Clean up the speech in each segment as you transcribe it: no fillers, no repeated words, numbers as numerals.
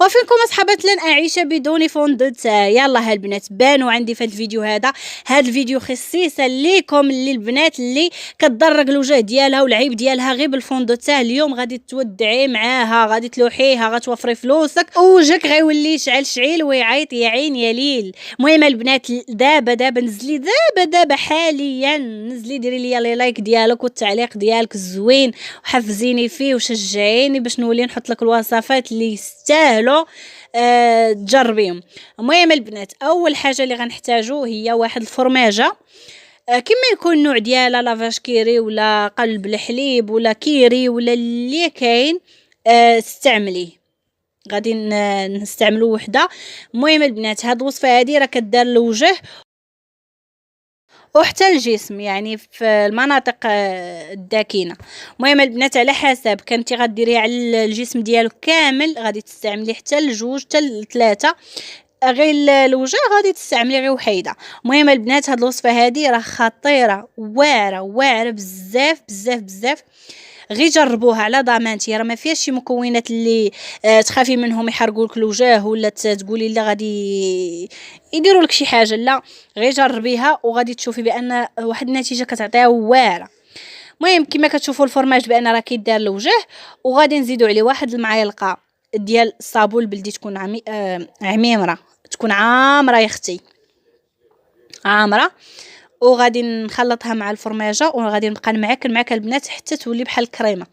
وفينكم اصحابات لن اعيش بدون فون دو تاع. يلا البنات بانوا عندي في الفيديو هذا الفيديو خصيصا ليكم للبنات اللي كتضرق الوجه ديالها والعيب ديالها غير بالفون دو تاع. اليوم غادي تودعي معاها، غادي تلوحيها، غتوفري فلوسك ووجهك غيولي يشعل شعيل ويعيط يا عين يا ليل. المهم البنات دابا نزلي دابا حاليا نزلي ديري لي لايك ديالك والتعليق ديالك الزوين وحفزيني فيه وشجعيني باش نولي نحط لك الوصفات اللي يستاهلوا تجربيهم. المهم البنات اول حاجه اللي غنحتاجو هي واحد الفرماجه كما يكون النوع ديالها لافاش كيري ولا قلب الحليب ولا كيري ولا اللي كاين استعمليه. غادي نستعملوا وحده. المهم البنات هاد الوصفه هذه راه كدار الوجه وحتى الجسم، يعني في المناطق الداكنه. المهم البنات على حسب كنتي غديريها على الجسم ديالك كامل غادي تستعملي حتى لجوج حتى لثلاثه، غير الوجه غادي تستعملي غير وحيده. المهم البنات هاد الوصفه هذه راه خطيره واعره بزاف بزاف بزاف. غير جربوها على ضمانتي، راه ما فيهاش شي مكونات اللي تخافي منهم يحرقوا لك الوجه ولا تقولي لا غادي يديروا لك شي حاجه. لا غير جربيها وغادي تشوفي بان واحد النتيجه كتعطيها واعره. المهم كما كتشوفوا الفرماج بان راه كيدار الوجه، وغادي نزيدوا عليه واحد المعلقه ديال الصابون البلدي تكون عميمره، تكون عامره يا اختي عامره، وغادي نخلطها مع الفرماجه وغادي نبقى معاك البنات حتى تولي بحال الكريمه.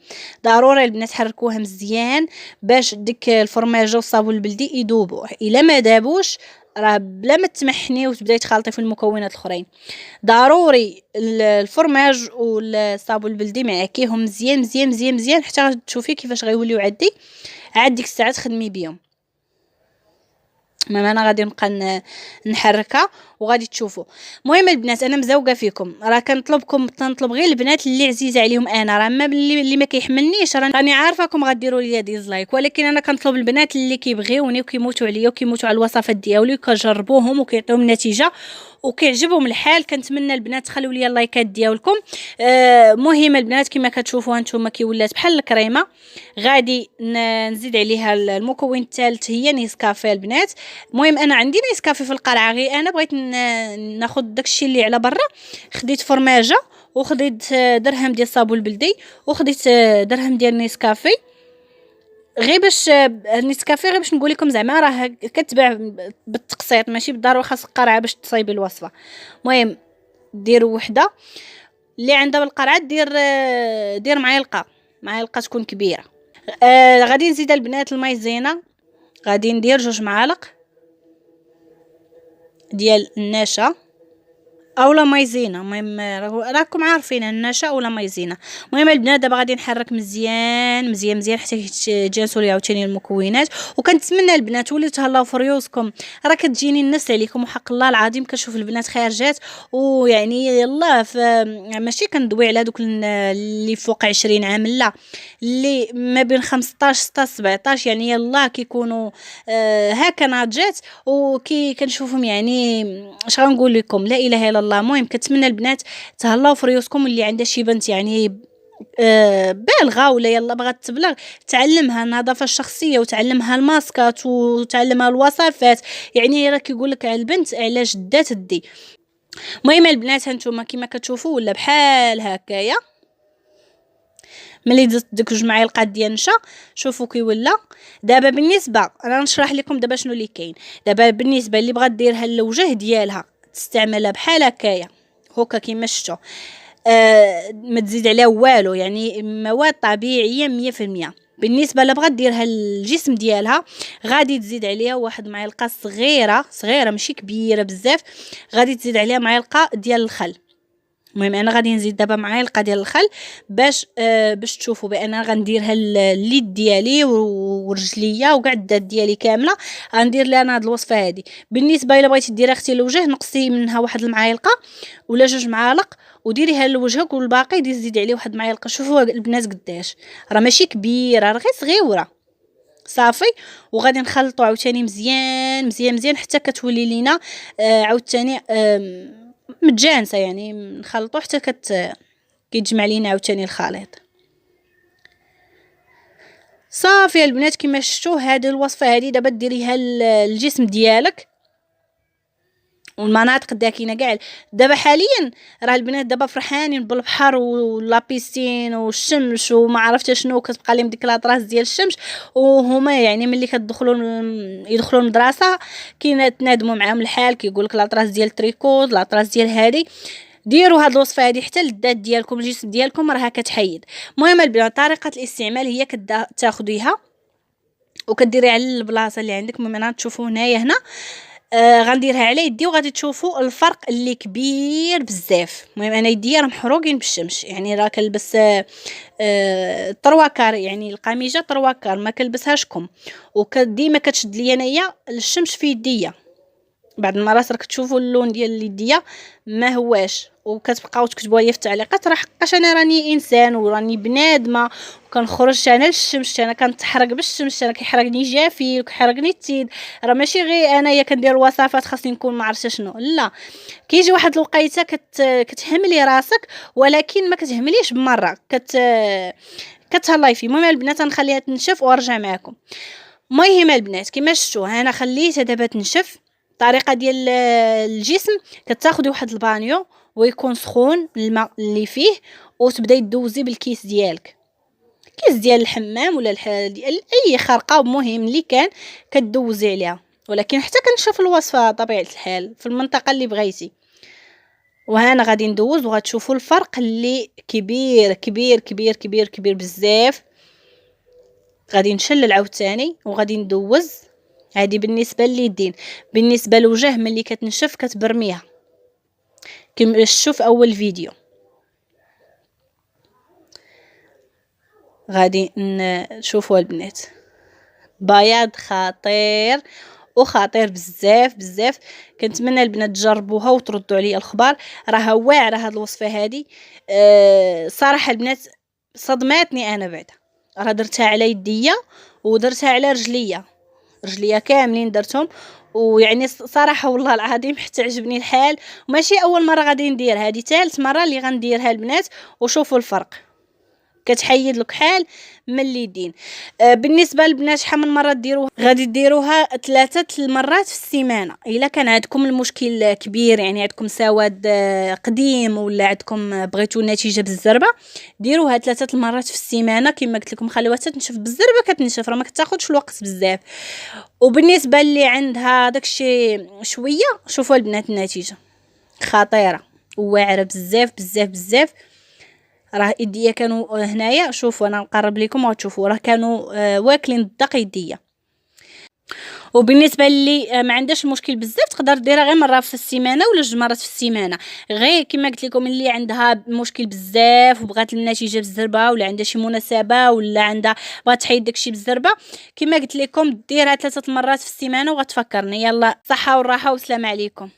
ضروري البنات حركوها مزيان باش ديك الفرماجه والصابون البلدي يذوبوا. الا ما دابوش راه بلا ما تمحني وتبداي تخلطي في المكونات الاخرين. ضروري الفرماج والصابون البلدي معاكيهم مزيان مزيان مزيان مزيان حتى تشوفي كيفاش غيوليو عاد ديك الساعه تخدمي بهم. انا غادي نبقى نحركها وغادي تشوفوا. المهم البنات انا مزوقه فيكم، راه تنطلب غير البنات اللي عزيزه عليهم انا، راه ما اللي ما كيحملنيش راني عارفاكم غديروا لي ديزلايك، ولكن انا كنطلب البنات اللي كيبغيوني وكيموتوا عليا وكيموتوا على الوصفات ديالي وكجربوهم وكيعطيهم النتيجه وكيعجبهم الحال. كنتمنى البنات تخليوا لي اللايكات ديالكم. مهم البنات كما كتشوفوا هانتوما كيولات بحال الكريمه. غادي نزيد عليها المكون الثالث هي نيسكافيه البنات. المهم انا عندي نيسكافيه في القرعه، غير انا بغيت ناخذ داكشي اللي على برا. خديت فرماجه وخديت درهم ديال الصابون البلدي وخديت درهم ديال نيسكافيه، غير باش النيسكافيه غير باش نقول لكم زعما راه كتباع بالتقسيط ماشي بالضروره خاص قرعه باش تصايبي الوصفه. المهم ديروا وحده اللي عندها بالقرعه دير معلقه تكون كبيره. غادي نزيد البنات المايزينا، غادي ندير 2 معالق ديال النشا اولا مايزينا. المهم راكم عارفين النشا اولا مايزينا. المهم البنات دابا غادي نحرك مزيان مزيان مزيان حتى يتجانسوا لي عاوتاني المكونات. وكنتمنى البنات وليو تهلاو في ريوسكم، راه كتجيني الناس عليكم وحق الله العظيم كنشوف البنات خارجات ويعني يلا ماشي كندوي على دوك اللي فوق 20 عام، لا اللي ما بين 15 حتى 17 يعني يلا كيكونوا هكا ناضجات كنشوفهم يعني اش غنقول لكم لا اله الا الله. المهم كنتمنى البنات تهلاو في ريوسكم، واللي عندها شي بنت يعني بالغه ولا يلا بغات تبلغ تعلمها النظافه الشخصيه وتعلمها الماسكات وتعلمها الوصفات، يعني راه كيقول لك على البنت على جدات الدي. المهم البنات هانتوما كما كتشوفوا ولا بحال هكايا. ملي درت ديك 2 معالق ديال النشا شوفوا كي ولا. دابا بالنسبه انا نشرح لكم دابا شنو اللي كاين. دابا بالنسبه اللي بغات ديرها للوجه ديالها تستعملها بحال هكايا هكا كيما شفتوا، ما تزيد عليها والو، يعني مواد طبيعيه 100%. بالنسبه لا بغات ديرها للجسم ديالها غادي تزيد عليها واحد معلقه صغيره ماشي كبيره بزاف، غادي تزيد عليها معلقه ديال الخل. المهم انا غادي نزيد دابا معلقه ديال الخل باش تشوفوا بان غنديرها اليد ديالي ورجليا وكاع الذات ديالي كامله غندير لها انا هاد الوصفه هذه. بالنسبه الا بغيتي ديري اختي الوجه نقصي منها واحد المعالقه ولا 2 معالق وديريها لوجهك، والباقي زيدي عليه واحد المعالقه. شوفوا البنات قداش راه ماشي كبيره راه غير صغيره صافي. وغادي نخلطوا عاوتاني مزيان مزيان مزيان حتى كتولي لينا عاوتاني متجانسه، يعني نخلطوا حتى كيتجمع لينا عاوتاني الخليط. صافي البنات كما شفتوا هذه الوصفه هذه دابا ديريها للجسم ديالك والمناطق الداكنه كاع. دابا حاليا راه البنات دابا فرحانين بالبحر ولا بيسين والشمس وما عرفت شنو، كتبقى لهم ديك لاطراس ديال الشمس، وهما يعني ملي يدخلوا المدرسه كيتنادموا معاهم الحال، كيقول لك لاطراس ديال التريكوت، لاطراس ديال هذه. ديروا هاد الوصفه هذه حتى للذات ديالكم، الجسم ديالكم راها كتحيد. المهم البنات طريقه الاستعمال هي تاخذيها وكديري على البلاصه اللي عندك. المهم تشوفوا هنايا غنديرها على يدي وغادي تشوفوا الفرق اللي كبير بزاف. المهم انا يدي راه محروقين بالشمس، يعني راه كنلبس طرواكار، يعني القميجه طرواكار ما كنلبسهاش كم، وديما كتشد لي انايا الشمس في يديا. بعض المرات راك تشوفوا اللون ديال يديا ما هواش، وكتبقاو تكتبوا لي في التعليقات راه حقاش انا راني انسان وراني بنادمه وكنخرج انا للشمس، انا كنتحرق بالشمس، انا كيحرقني جافي وكيحرقني التيد، راه ماشي غير انايا كندير وصفات خاصني نكون ما عرفتش شنو. لا، كيجي واحد الوقيته كتهملي راسك ولكن ما كتهمليش بمره، كتهلاي فيه. المهم البنات نخليها تنشف وارجع معكم. المهم البنات كما شفتوا انا خليتها دابا تنشف. الطريقه ديال الجسم كتاخدي واحد البانيو ويكون سخون الماء اللي فيه، وتبداي دوزي بالكيس ديالك، كيس ديال الحمام ولا ديال اي خرقه مهم اللي كان كدوزي عليها، ولكن حتى كنشوف الوصفه طبيعه الحال في المنطقه اللي بغيتي. وهنا غادي ندوز وغتشوفوا الفرق اللي كبير كبير كبير كبير كبير بزاف. غادي نشلل عاوتاني وغادي ندوز. هذه بالنسبه لليدين. بالنسبه للوجه ملي كتنشف كتبرميها كما شوف اول فيديو. غادي نشوفوا البنات بياض خطير وخطير بزاف بزاف. كنتمنى البنات تجربوها وتردوا عليا الخبر. راه واعره هاد الوصفه هذه. صراحه البنات صدماتني انا بعدا. راه درتها على يديا ودرتها على رجليا كاملين درتهم، ويعني صراحه والله العظيم حتى عجبني الحال. وماشي اول مره غادي ندير، هذه ثالث مره اللي غنديرها البنات، وشوفوا الفرق كتحيد لك حال من اليدين. بالنسبه للبنات شحال من مره ديروها؟ غادي ديروها 3 المرات في السيمانه. الا كان عندكم المشكل كبير، يعني عندكم سواد قديم ولا عندكم بغيتوا النتيجه بالزربه، ديروها 3 المرات في السيمانه. كما قلت لكم خليوها تنشف بالزربه، كتنشف راه ما كتاخذش الوقت بزاف. وبالنسبه اللي عندها داكشي شويه، شوفوا البنات النتيجه خطيره وواعره بزاف بزاف بزاف. راه يديا كانوا هنايا، شوفوا انا نقرب لكم وتشوفوا راه كانوا واكلين الدق يديا. وبالنسبه اللي ما عندهاش مشكل بزاف تقدر ديرها غير مره في السيمانه ولا 2 مرات في السيمانه. غير كما قلت لكم اللي عندها مشكل بزاف وبغات النتيجه بالزربه، ولا عندها شي مناسبه، ولا عندها بغات تحيد داكشي بالزربه، كما قلت لكم ديرها 3 مرات في السيمانه وغتفكرني. يلا صحه والراحه والسلام عليكم.